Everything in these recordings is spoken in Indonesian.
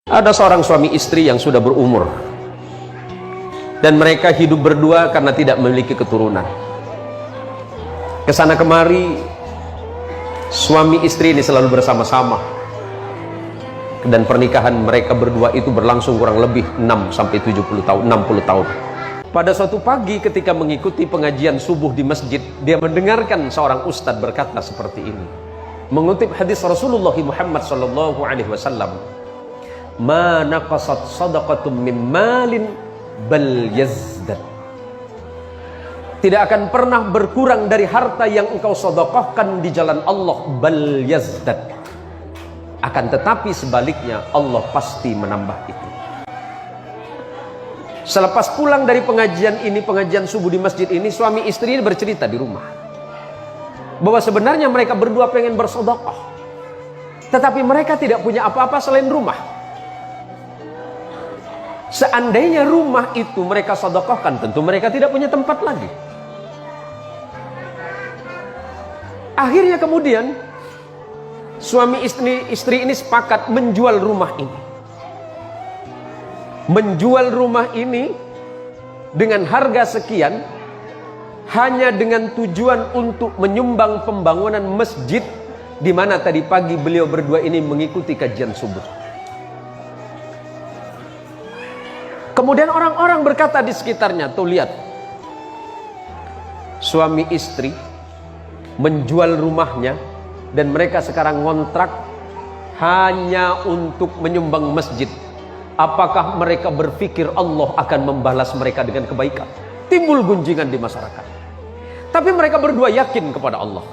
Ada seorang suami istri yang sudah berumur dan mereka hidup berdua karena tidak memiliki keturunan. Kesana kemari suami istri ini selalu bersama-sama, dan pernikahan mereka berdua itu berlangsung kurang lebih 6-70 tahun, 60 tahun. Pada suatu pagi ketika mengikuti pengajian subuh di masjid, dia mendengarkan seorang ustadz berkata seperti ini, mengutip hadis Rasulullah Muhammad SAW, "Ma naqasat sadaqatum min malin bal yazdad." Tidak akan pernah berkurang dari harta yang engkau sedekahkan di jalan Allah, bal yazdad. Akan tetapi sebaliknya Allah pasti menambah itu. Selepas pulang dari pengajian ini, pengajian subuh di masjid ini, suami istri ini bercerita di rumah bahwa sebenarnya mereka berdua pengen bersedekah, tetapi mereka tidak punya apa-apa selain rumah. Seandainya rumah itu mereka sedekahkan, tentu mereka tidak punya tempat lagi. Akhirnya kemudian suami istri ini sepakat menjual rumah ini. Menjual rumah ini dengan harga sekian, hanya dengan tujuan untuk menyumbang pembangunan masjid di mana tadi pagi beliau berdua ini mengikuti kajian subuh. Kemudian orang-orang berkata di sekitarnya, tuh lihat, suami istri menjual rumahnya dan mereka sekarang ngontrak hanya untuk menyumbang masjid. Apakah mereka berpikir Allah akan membalas mereka dengan kebaikan? Timbul gunjingan di masyarakat. Tapi mereka berdua yakin kepada Allah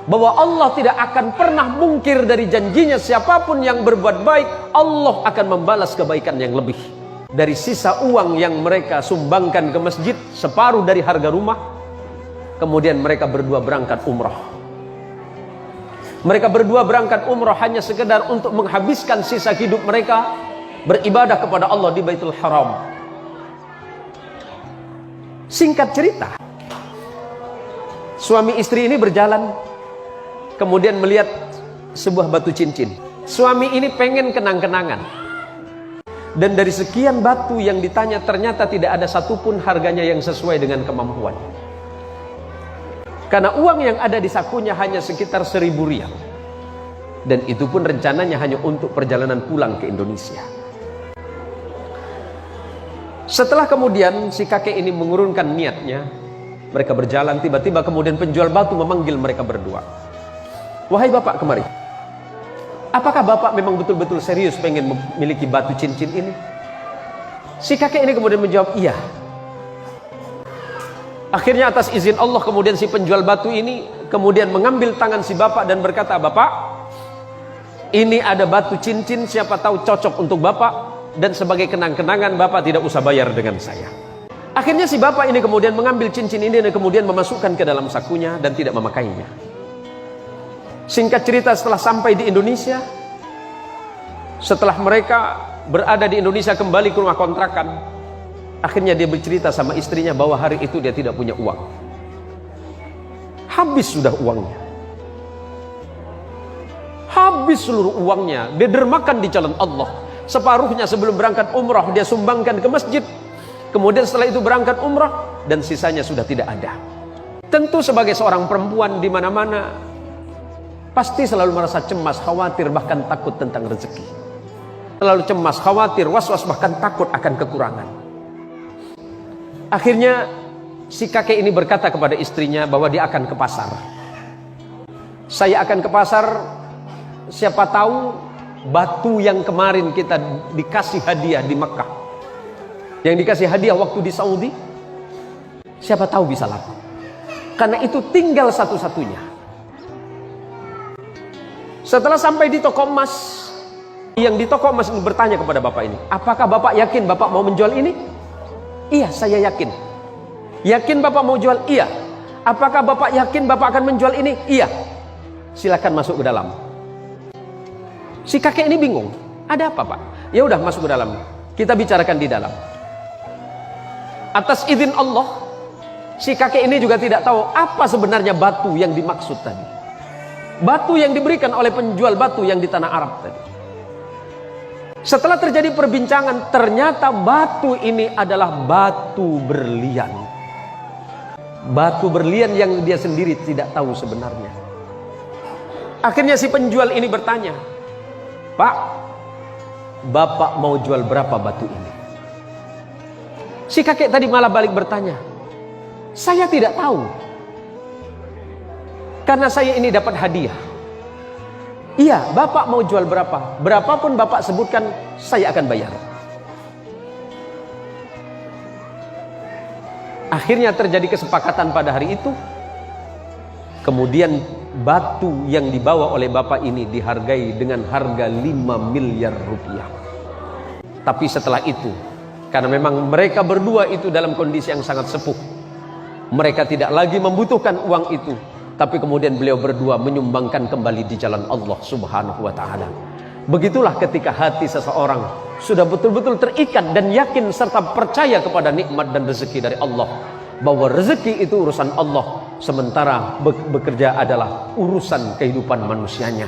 bahwa Allah tidak akan pernah mungkir dari janjinya. Siapapun yang berbuat baik, Allah akan membalas kebaikan yang lebih. Dari sisa uang yang mereka sumbangkan ke masjid, separuh dari harga rumah, kemudian mereka berdua berangkat umrah. Mereka berdua berangkat umrah hanya sekedar untuk menghabiskan sisa hidup mereka beribadah kepada Allah di Baitul Haram. Singkat cerita, suami istri ini berjalan, kemudian melihat sebuah batu cincin. Suami ini pengen kenang-kenangan, dan dari sekian batu yang ditanya ternyata tidak ada satupun harganya yang sesuai dengan kemampuan. Karena uang yang ada di sakunya hanya sekitar 1.000 rial, dan itu pun rencananya hanya untuk perjalanan pulang ke Indonesia. Setelah kemudian si kakek ini mengurungkan niatnya, mereka berjalan, tiba-tiba kemudian penjual batu memanggil mereka berdua. "Wahai bapak, kemari. Apakah bapak memang betul-betul serius pengen memiliki batu cincin ini?" Si kakek ini kemudian menjawab, "Iya." Akhirnya atas izin Allah kemudian si penjual batu ini kemudian mengambil tangan si bapak dan berkata, "Bapak, ini ada batu cincin, siapa tahu cocok untuk bapak, dan sebagai kenang-kenangan bapak tidak usah bayar dengan saya." Akhirnya si bapak ini kemudian mengambil cincin ini dan kemudian memasukkan ke dalam sakunya dan tidak memakainya. Singkat cerita, setelah sampai di Indonesia, setelah mereka berada di Indonesia kembali ke rumah kontrakan, akhirnya dia bercerita sama istrinya bahwa hari itu dia tidak punya uang. Habis sudah uangnya. Habis seluruh uangnya, dia dermakan di jalan Allah. Separuhnya sebelum berangkat umrah dia sumbangkan ke masjid. Kemudian setelah itu berangkat umrah dan sisanya sudah tidak ada. Tentu sebagai seorang perempuan di mana-mana pasti selalu merasa cemas, khawatir, bahkan takut tentang rezeki. Selalu cemas, khawatir, was-was, bahkan takut akan kekurangan. Akhirnya si kakek ini berkata kepada istrinya bahwa dia akan ke pasar. "Saya akan ke pasar, siapa tahu batu yang kemarin kita dikasih hadiah di Mekah, yang dikasih hadiah waktu di Saudi, siapa tahu bisa laku. Karena itu tinggal satu-satunya." Setelah sampai di toko emas, yang di toko emas ini bertanya kepada bapak ini, "Apakah bapak yakin bapak mau menjual ini?" "Iya, saya yakin." "Yakin bapak mau jual?" "Iya." "Apakah bapak yakin bapak akan menjual ini?" "Iya." "Silakan masuk ke dalam." Si kakek ini bingung, "Ada apa, Pak?" "Ya udah, masuk ke dalam, kita bicarakan di dalam." Atas izin Allah, si kakek ini juga tidak tahu apa sebenarnya batu yang dimaksud tadi. Batu yang diberikan oleh penjual batu yang di tanah Arab tadi. Setelah terjadi perbincangan, ternyata batu ini adalah batu berlian. Batu berlian yang dia sendiri tidak tahu sebenarnya. Akhirnya si penjual ini bertanya, "Pak, Bapak mau jual berapa batu ini?" Si kakek tadi malah balik bertanya, "Saya tidak tahu. Karena saya ini dapat hadiah. Iya, Bapak mau jual berapa? Berapapun Bapak sebutkan, saya akan bayar." Akhirnya terjadi kesepakatan pada hari itu. Kemudian batu yang dibawa oleh Bapak ini dihargai dengan harga 5 miliar rupiah. Tapi setelah itu, karena memang mereka berdua itu dalam kondisi yang sangat sepuh, mereka tidak lagi membutuhkan uang itu. Tapi kemudian beliau berdua menyumbangkan kembali di jalan Allah Subhanahu wa ta'ala. Begitulah ketika hati seseorang sudah betul-betul terikat dan yakin serta percaya kepada nikmat dan rezeki dari Allah, bahwa rezeki itu urusan Allah, sementara bekerja adalah urusan kehidupan manusianya.